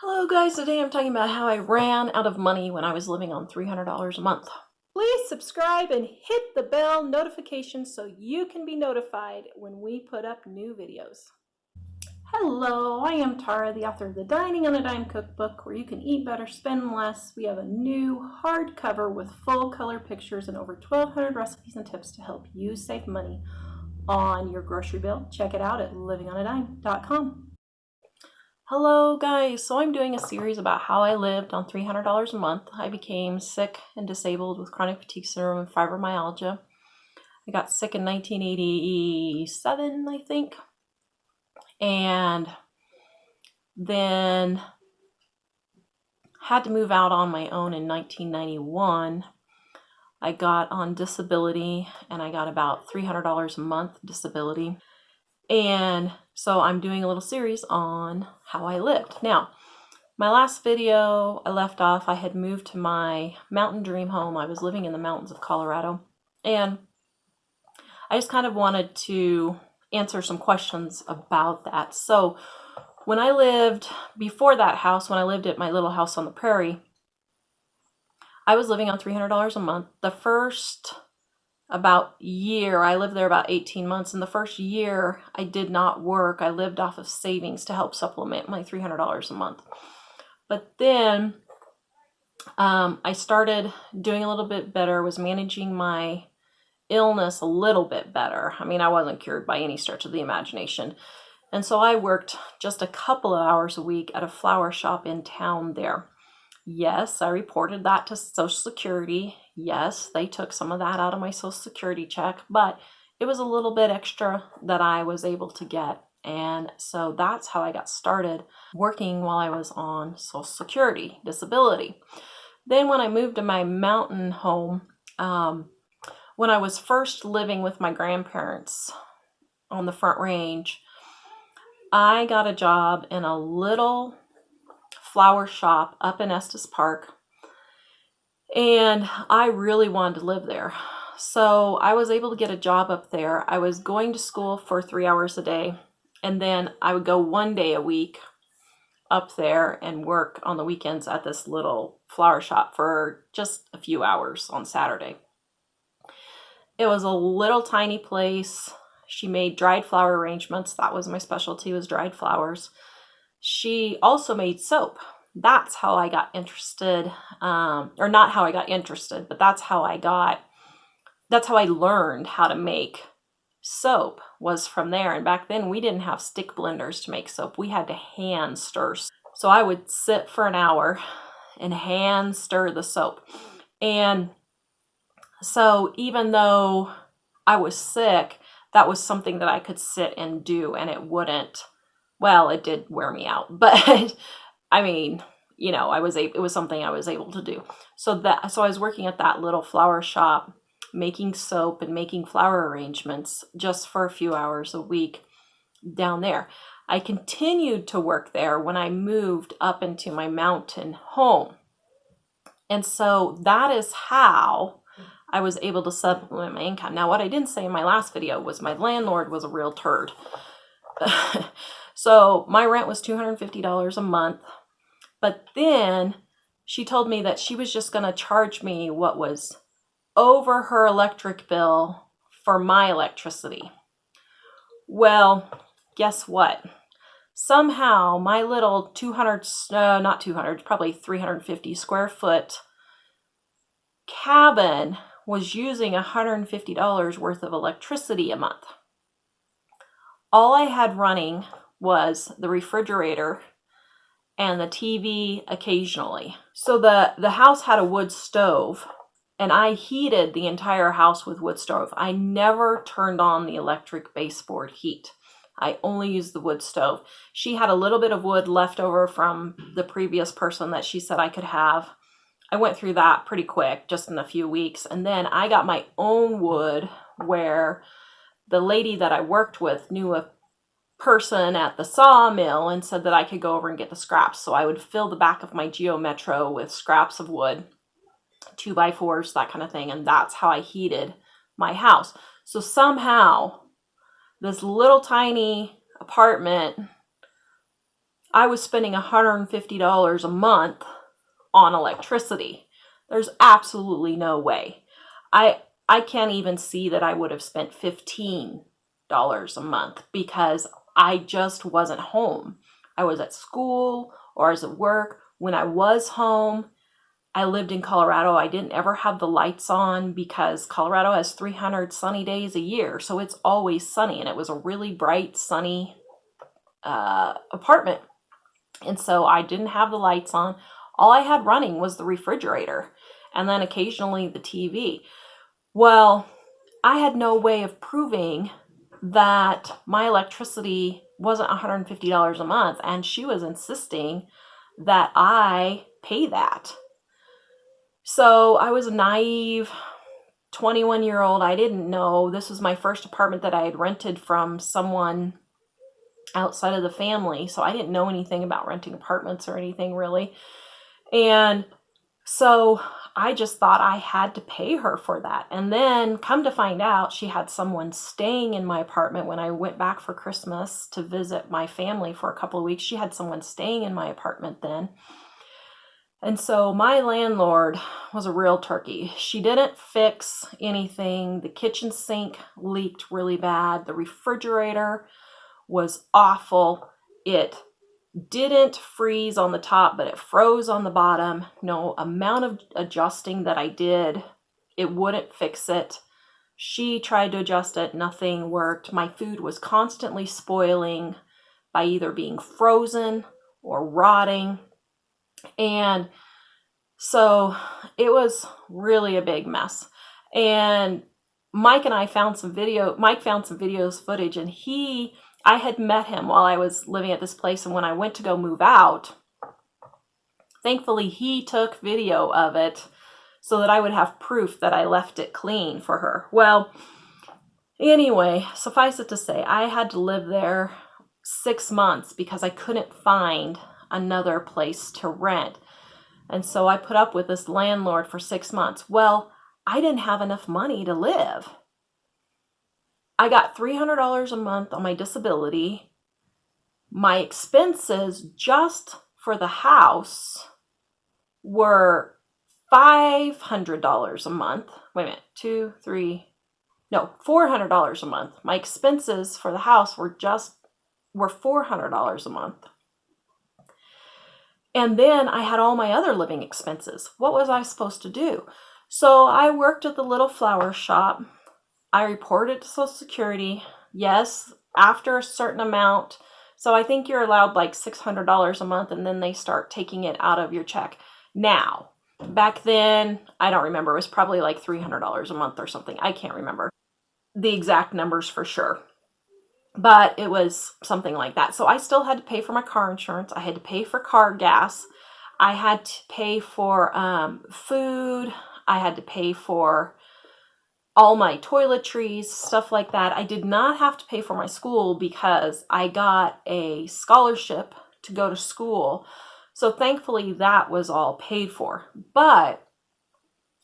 Hello guys, today I'm talking about how I ran out of money when I was living on $300 a month. Please subscribe and hit the bell notification so you can be notified when we put up new videos. Hello, I am Tara, the author of the Dining on a Dime cookbook, where you can eat better, spend less. We have a new hardcover with full color pictures and over 1,200 recipes and tips to help you save money on your grocery bill. Check it out at livingonadime.com. Hello guys, so I'm doing a series about how I lived on $300 a month. I became sick and disabled with chronic fatigue syndrome and fibromyalgia. I got sick in 1987, I think, and then had to move out on my own in 1991. I got on disability and I got about $300 a month disability. And so I'm doing a little series on how I lived. Now, my last video I left off, I had moved to my mountain dream home. I was living in the mountains of Colorado. And I just kind of wanted to answer some questions about that. So when I lived before that house, when I lived at my little house on the prairie, I was living on $300 a month. The first about year, I lived there about 18 months. In the first year, I did not work. I lived off of savings to help supplement my $300 a month. But then I started doing a little bit better, was managing my illness a little bit better. I mean, I wasn't cured by any stretch of the imagination. And so I worked just a couple of hours a week at a flower shop in town there. Yes, I reported that to Social Security. Yes, they took some of that out of my Social Security check, but it was a little bit extra that I was able to get. And so that's how I got started working while I was on Social Security disability. Then when I moved to my mountain home, when I was first living with my grandparents on the Front Range, I got a job in a little flower shop up in Estes Park, and I really wanted to live there. So I was able to get a job up there. I was going to school for 3 hours a day, and then I would go 1 day a week up there and work on the weekends at this little flower shop for just a few hours on Saturday. It was a little tiny place. She made dried flower arrangements. That was my specialty, was dried flowers. She also made soap. That's how I got interested, or not how I got interested, but that's how I learned how to make soap, was from there. And back then we didn't have stick blenders to make soap. We had to hand stir. So I would sit for an hour and hand stir the soap. And so even though I was sick, that was something that I could sit and do, and it wouldn't, well, it did wear me out, but I mean, you know, it was something I was able to do. So I was working at that little flower shop, making soap and making flower arrangements just for a few hours a week down there. I continued to work there when I moved up into my mountain home. And so that is how I was able to supplement my income. Now, what I didn't say in my last video was my landlord was a real turd. So my rent was $250 a month, but then she told me that she was just going to charge me what was over her electric bill for my electricity. Well, guess what? Somehow my little 350 square foot cabin was using $150 worth of electricity a month. All I had running was the refrigerator and the TV occasionally. So the house had a wood stove, and I heated the entire house with wood stove. I never turned on the electric baseboard heat. I only used the wood stove. She had a little bit of wood left over from the previous person that she said I could have. I went through that pretty quick, just in a few weeks. And then I got my own wood, where the lady that I worked with knew a person at the sawmill and said that I could go over and get the scraps. So I would fill the back of my Geo Metro with scraps of wood, 2x4s, that kind of thing. And that's how I heated my house. So somehow this little tiny apartment I was spending $150 a month on electricity. There's absolutely no way. I can't even see that I would have spent $15 a month because I just wasn't home. I was at school or I was at work. When I was home, I lived in Colorado. I didn't ever have the lights on because Colorado has 300 sunny days a year. So it's always sunny, and it was a really bright, sunny apartment. And so I didn't have the lights on. All I had running was the refrigerator and then occasionally the TV. Well, I had no way of proving that my electricity wasn't $150 a month, and she was insisting that I pay that. So I was a naive 21-year-old. I didn't know. This was my first apartment that I had rented from someone outside of the family, so I didn't know anything about renting apartments or anything really. And so I just thought I had to pay her for that. And then come to find out, she had someone staying in my apartment when I went back for Christmas to visit my family for a couple of weeks. She had someone staying in my apartment then. And so my landlord was a real turkey. She didn't fix anything. The kitchen sink leaked really bad. The refrigerator was awful. It didn't freeze on the top, but it froze on the bottom. No amount of adjusting that I did, it wouldn't fix it. She tried to adjust it. Nothing worked. My food was constantly spoiling by either being frozen or rotting. And so it was really a big mess. And Mike found some footage, and I had met him while I was living at this place, and when I went to go move out, thankfully he took video of it so that I would have proof that I left it clean for her. Well, anyway, suffice it to say, I had to live there 6 months because I couldn't find another place to rent. And so I put up with this landlord for 6 months. Well, I didn't have enough money to live. I got $300 a month on my disability. My expenses just for the house were $500 a month. Wait a minute, $400 a month. My expenses for the house were $400 a month. And then I had all my other living expenses. What was I supposed to do? So I worked at the little flower shop. I reported to Social Security. Yes, after a certain amount. So I think you're allowed like $600 a month, and then they start taking it out of your check. Now, back then, I don't remember. It was probably like $300 a month or something. I can't remember the exact numbers for sure. But it was something like that. So I still had to pay for my car insurance. I had to pay for car gas. I had to pay for food. I had to pay for all my toiletries, stuff like that. I did not have to pay for my school because I got a scholarship to go to school. So thankfully that was all paid for. But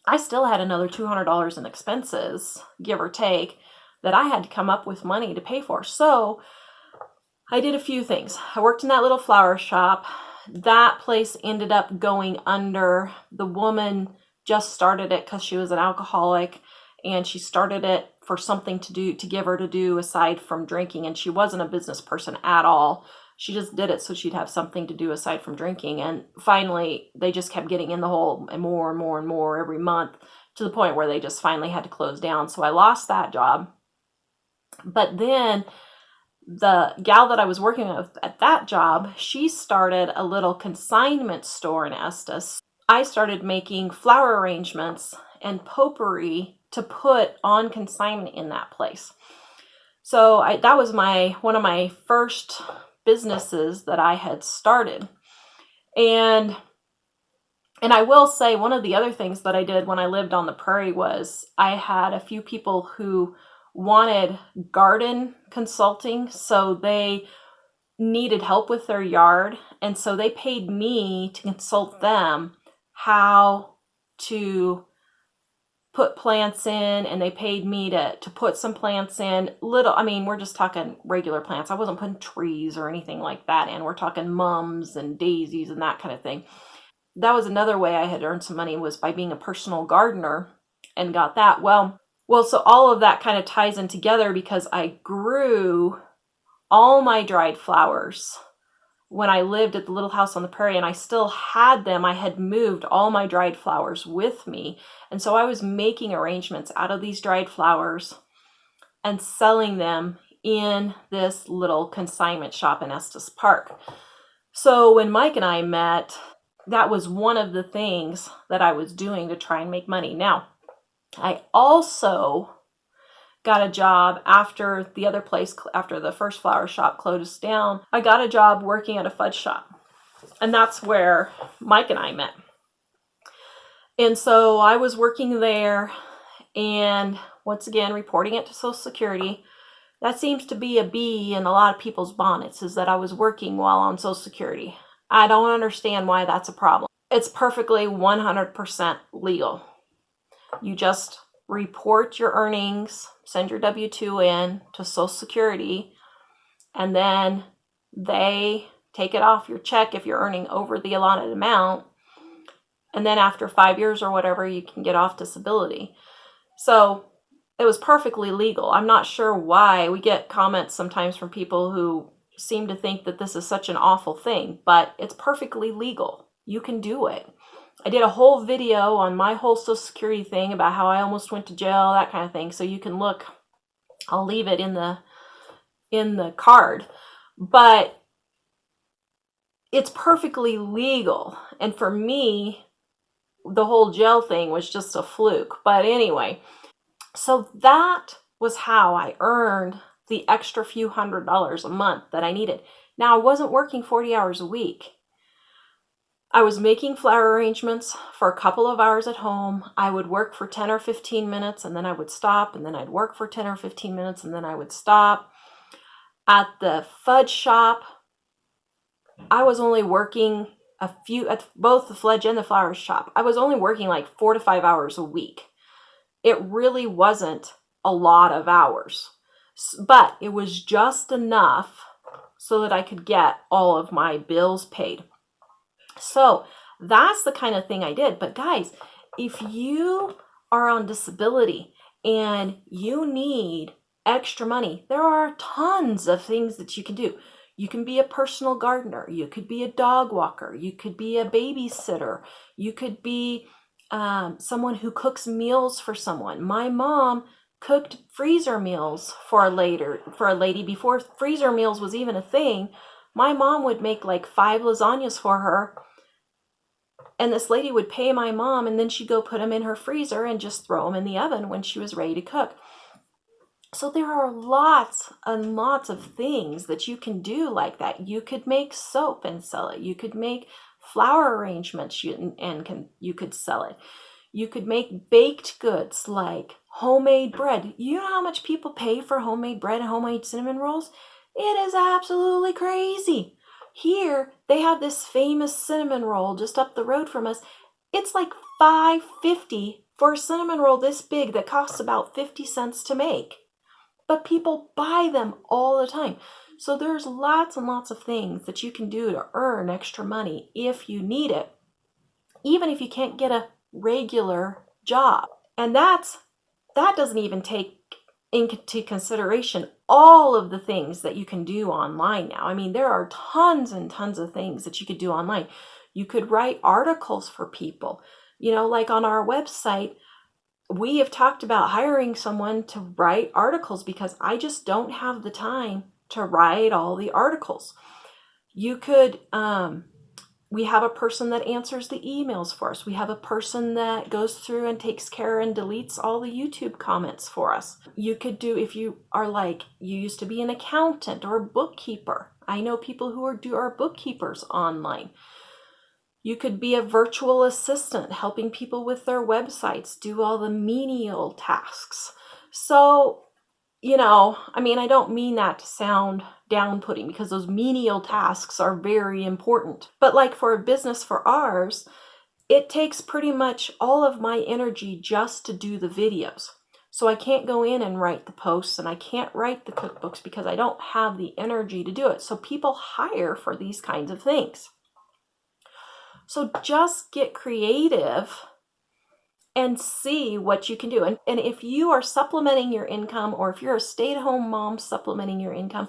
I still had another $200 in expenses, give or take, that I had to come up with money to pay for. So I did a few things. I worked in that little flower shop. That place ended up going under. The woman just started it because she was an alcoholic, and she started it for something to give her to do aside from drinking. And she wasn't a business person at all. She just did it so she'd have something to do aside from drinking. And finally, they just kept getting in the hole and more every month, to the point where they just finally had to close down. So I lost that job. But then the gal that I was working with at that job, she started a little consignment store in Estes. I started making flower arrangements and potpourri to put on consignment in that place. So that was one of my first businesses that I had started. And I will say, one of the other things that I did when I lived on the prairie was I had a few people who wanted garden consulting. So they needed help with their yard. And so they paid me to consult them how to put plants in, and they paid me to put some plants in. Little, I mean, we're just talking regular plants. I wasn't putting trees or anything like that in. We're talking mums and daisies and that kind of thing. That was another way I had earned some money, was by being a personal gardener, and got that. Well, so all of that kind of ties in together, because I grew all my dried flowers when I lived at the little house on the prairie, and I still had them. I had moved all my dried flowers with me. And so I was making arrangements out of these dried flowers and selling them in this little consignment shop in Estes Park. So when Mike and I met, that was one of the things that I was doing to try and make money. Now, I also got a job after the other place, after the first flower shop closed down. I got a job working at a fudge shop. And that's where Mike and I met. And so I was working there, and once again, reporting it to Social Security. That seems to be a bee in a lot of people's bonnets, is that I was working while on Social Security. I don't understand why that's a problem. It's perfectly 100% legal. You just report your earnings, send your W-2 in to Social Security, and then they take it off your check if you're earning over the allotted amount. And then after 5 years or whatever, you can get off disability. So it was perfectly legal. I'm not sure why. We get comments sometimes from people who seem to think that this is such an awful thing, but it's perfectly legal. You can do it. I did a whole video on my whole Social Security thing about how I almost went to jail, that kind of thing. So you can look. I'll leave it in the card. But it's perfectly legal. And for me, the whole jail thing was just a fluke. But anyway, so that was how I earned the extra few $100s a month that I needed. Now, I wasn't working 40 hours a week. I was making flower arrangements for a couple of hours at home. I would work for 10 or 15 minutes, and then I would stop, and then I'd work for 10 or 15 minutes, and then I would stop. At the fudge shop, I was only working at both the fudge and the flower shop. I was only working like 4 to 5 hours a week. It really wasn't a lot of hours, but it was just enough so that I could get all of my bills paid. So that's the kind of thing I did. But guys, if you are on disability and you need extra money, there are tons of things that you can do. You can be a personal gardener. You could be a dog walker. You could be a babysitter. You could be someone who cooks meals for someone. My mom cooked freezer meals for a lady before freezer meals was even a thing. My mom would make like 5 lasagnas for her, and this lady would pay my mom, and then she'd go put them in her freezer and just throw them in the oven when she was ready to cook. So there are lots and lots of things that you can do like that. You could make soap and sell it. You could make flower arrangements and you could sell it. You could make baked goods like homemade bread. You know how much people pay for homemade bread and homemade cinnamon rolls? It is absolutely crazy. Here, they have this famous cinnamon roll just up the road from us. It's like $5.50 for a cinnamon roll this big that costs about 50 cents to make. But people buy them all the time. So there's lots and lots of things that you can do to earn extra money if you need it, even if you can't get a regular job. And that doesn't even take into consideration all of the things that you can do online now. I mean, there are tons and tons of things that you could do online. You could write articles for people. You know, like on our website, we have talked about hiring someone to write articles because I just don't have the time to write all the articles. You could, we have a person that answers the emails for us. We have a person that goes through and takes care and deletes all the YouTube comments for us. You could do, if you are like, you used to be an accountant or a bookkeeper. I know people who are bookkeepers online. You could be a virtual assistant helping people with their websites, do all the menial tasks. So, you know, I mean, I don't mean that to sound down-putting because those menial tasks are very important. But like for a business for ours, it takes pretty much all of my energy just to do the videos. So I can't go in and write the posts, and I can't write the cookbooks because I don't have the energy to do it. So people hire for these kinds of things. So just get creative and see what you can do. And if you are supplementing your income, or if you're a stay-at-home mom supplementing your income,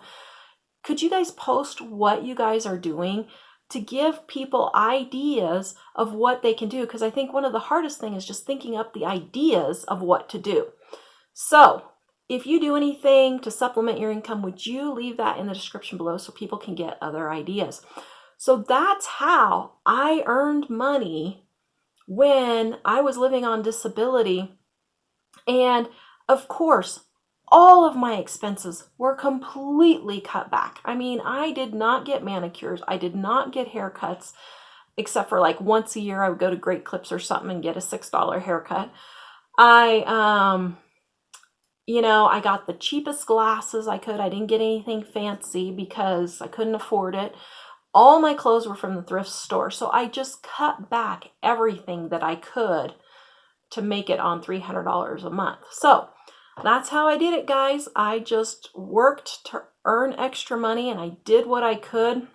could you guys post what you guys are doing to give people ideas of what they can do? Because I think one of the hardest things is just thinking up the ideas of what to do. So if you do anything to supplement your income, would you leave that in the description below so people can get other ideas? So that's how I earned money when I was living on disability. And of course, all of my expenses were completely cut back. I mean, I did not get manicures. I did not get haircuts, except for like once a year I would go to Great Clips or something and get a $6 haircut. I got the cheapest glasses I could. I didn't get anything fancy because I couldn't afford it. All my clothes were from the thrift store. So I just cut back everything that I could to make it on $300 a month. So that's how I did it, guys. I just worked to earn extra money, and I did what I could.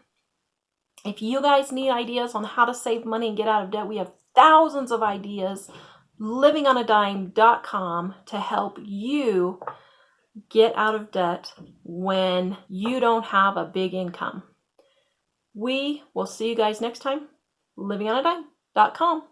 If you guys need ideas on how to save money and get out of debt, we have thousands of ideas. Livingonadime.com to help you get out of debt when you don't have a big income. We will see you guys next time. Livingonadime.com.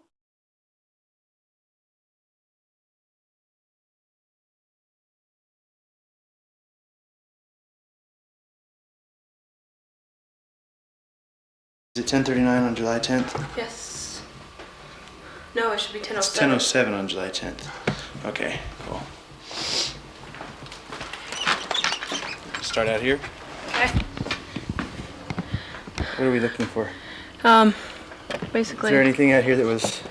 Is it 10:39 on July 10th? Yes. No, it should be 10:07. It's 10:07 on July 10th. Okay, cool. Start out here. Okay. What are we looking for? Basically. Is there anything out here that was...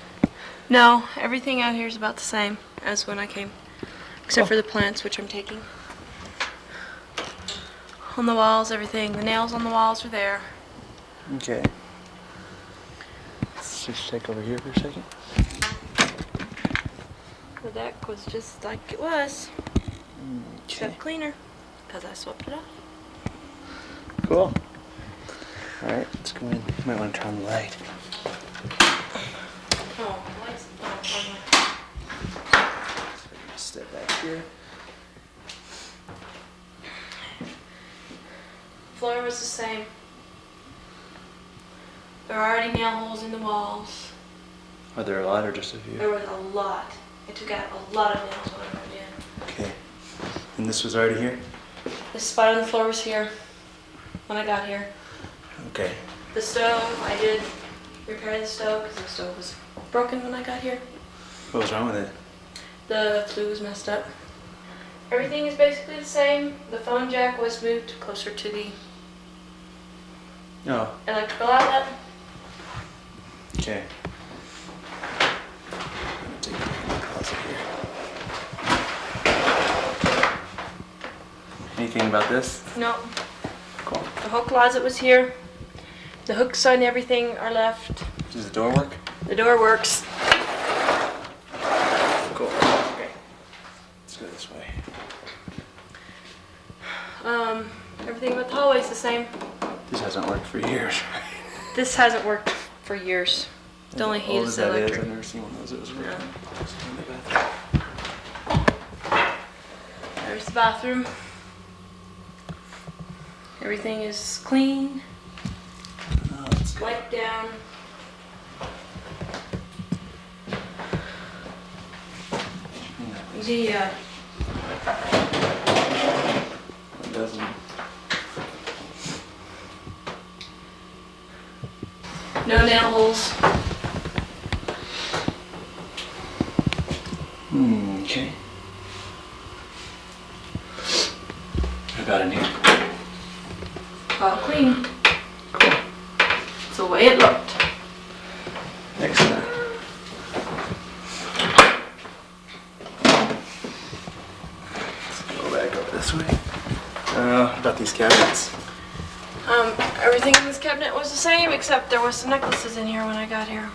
No, everything out here is about the same as when I came, except for the plants, which I'm taking. On the walls, everything. The nails on the walls are there. Okay. Let's just check over here for a second. The deck was just like it was, Okay. except cleaner, because I swept it up. Cool. Alright, let's go in. You might want to turn on the light. Oh, the lights Step back here. floor was the same. There are already nail holes in the walls. Are there a lot or just a few? There was a lot. I took out a lot of nails when I moved in. Okay. And this was already here? The spot on the floor was here when I got here. Okay. The stove, I did repair the stove because the stove was broken when I got here. What was wrong with it? The flue was messed up. Everything is basically the same. The phone jack was moved closer to the Oh, electrical outlet. okay. I'm gonna take a look in the closet here. Anything about this? No, Cool. the whole closet was here. The hooks on everything are left. Does the door work? The door works. Cool. Okay. Let's go this way. Everything about the hallway is the same. This hasn't worked for years. This hasn't worked for years. The only heat is the electric. I've never seen one of those that was working. There's the bathroom. Everything is clean, Oh, that's good. wiped down. The It doesn't. no nail holes. Okay. What about in here? All clean. Cool. It's the way it looked. Excellent. Let's go back over this way. About these cabinets. Everything in this cabinet was the same, except there was some necklaces in here when I got here.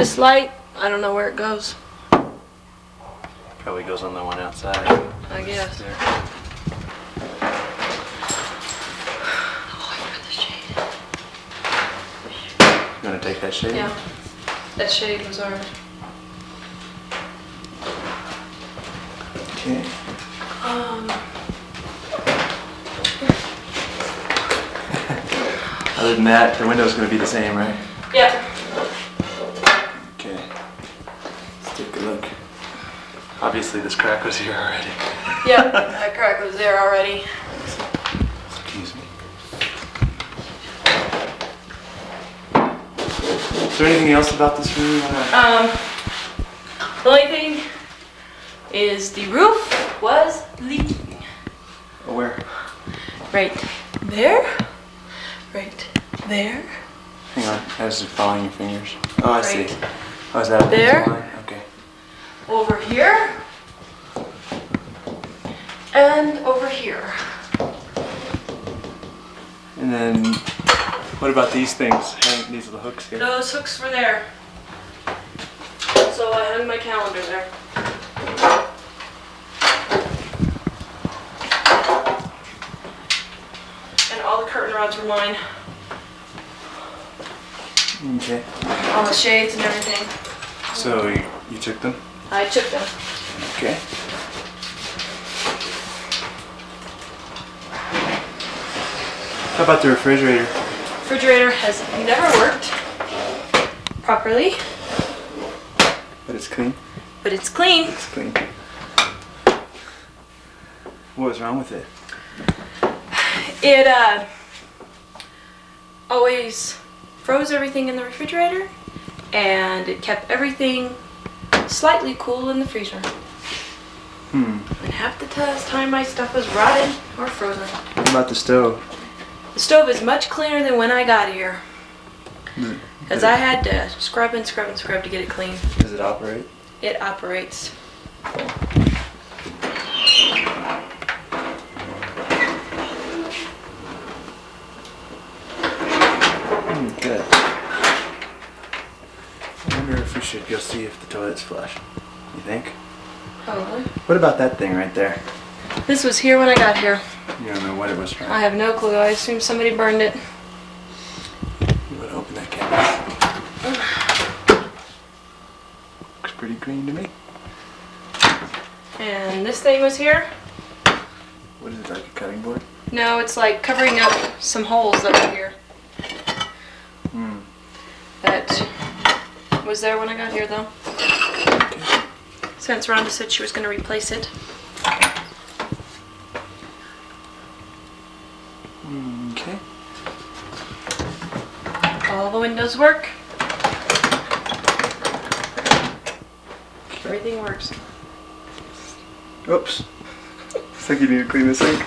This light, I don't know where it goes. Probably goes on the one outside. I guess. There. Oh, I got the shade. You want to take that shade? Yeah. That shade was ours. Okay. Other than that, the window's going to be the same, right? Yeah. Okay. Let's take a look. Obviously, this crack was here already. Yeah, that crack was there already. Excuse me. Is there anything else about this room you want to... The only thing is the roof was leaking. Oh, where? Right there. Right there. Hang on. I was just following your fingers. Oh, I Right. see. Oh, is that There. line? Okay. Over here. And over here. And then, what about these things? These little hooks here. Those hooks were there. So I hung my calendar there. And all the curtain rods were mine. Okay. All the shades and everything. So you took them? I took them. Okay. How about the refrigerator? Refrigerator has never worked properly, But it's clean. but it's clean. It's clean. What was wrong with it? It always froze everything in the refrigerator, and it kept everything slightly cool in the freezer. And half the time my stuff was rotted or frozen. What about the stove? The stove is much cleaner than when I got here, because I had to scrub and scrub and scrub to get it clean. Does it operate? It operates. Good. I wonder if we should go see if the toilet's flush. You think? Probably. What about that thing right there? This was here when I got here. You don't know what it was from. I have no clue. I assume somebody burned it. You want to open that cabinet? Looks pretty green to me. And this thing was here. What is it, like a cutting board? No, it's like covering up some holes that were here. That was there when I got here, though. Okay. Since Rhonda said she was going to replace it. Okay. All the windows work. Everything works. Oops. Looks like you need to clean the sink.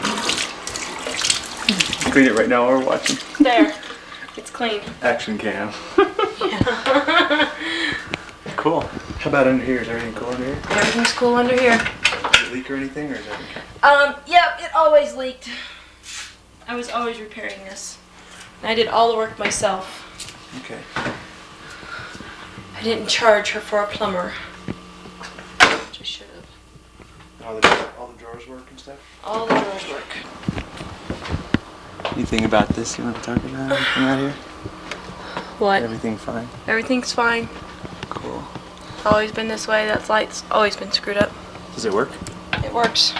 Clean it right now while we're watching. There. It's clean. Action cam. Cool. How about under here? Is everything cool under here? Everything's cool under here. Does it leak or anything, or is that okay? Yep, it always leaked. I was always repairing this. And I did all the work myself. Okay. I didn't charge her for a plumber. Which I should have. All the drawers work and stuff? All the drawers work. Anything about this you want to talk about? Anything out here? What? Everything fine? Everything's fine. Cool. It's always been this way. That light's always been screwed up. Does it work? It works.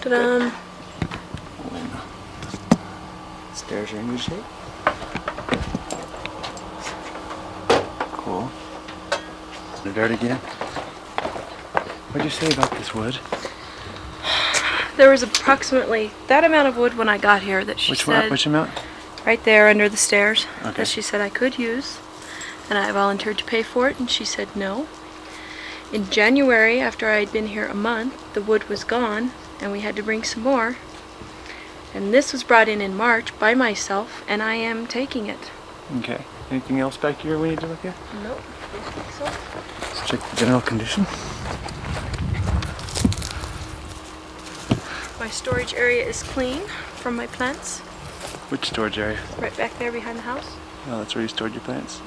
Ta-da! Stairs are in good shape. Cool. The dirt again. What'd you say about this wood? There was approximately that amount of wood when I got here that she Which said one? Which amount? right there under the stairs Okay. that she said I could use, and I volunteered to pay for it, and she said no. In January, after I had been here a month, the wood was gone, and we had to bring some more. And this was brought in March by myself, and I am taking it. Okay. Anything else back here we need to look at? Nope, I don't think so. Let's check the general condition. My storage area is clean from my plants. Which storage area? Right back there behind the house. Oh, that's where you stored your plants?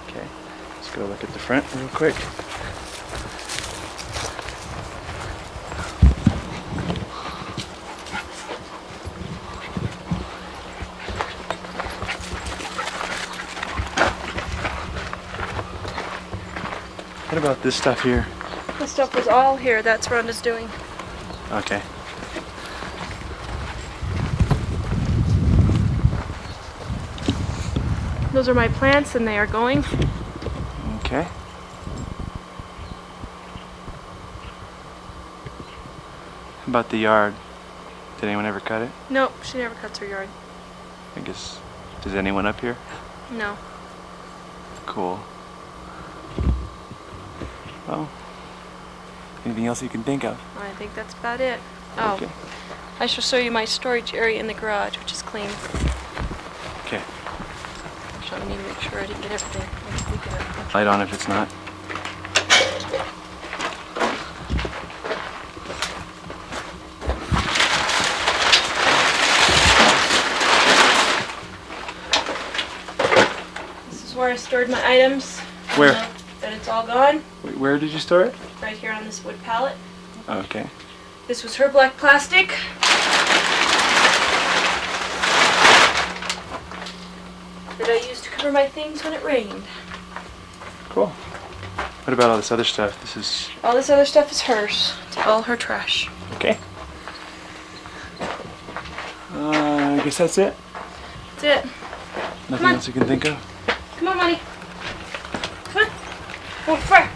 Okay. Let's go look at the front real quick. What about this stuff here? This stuff was all here. That's Rhonda's doing. Okay. Those are my plants, and they are going. Okay. How about the yard? Did anyone ever cut it? Nope, she never cuts her yard. I guess. Does anyone up here? No. Cool. Well, anything else you can think of? I think that's about it. Oh, Okay. I shall show you my storage area in the garage, which is clean. Okay. So I need to make sure I didn't get everything. Light on if it's not. This is where I stored my items. Where? Now that it's all gone. Wait, where did you store it? Right here on this wood pallet. Oh, okay. This was her black plastic. That I used to cover my things when it rained. Cool. What about all this other stuff? This is All this other stuff is hers. It's all her trash. okay. I guess that's it. That's it. Nothing on. else you can think of? Come on, Money. Come on. Go far.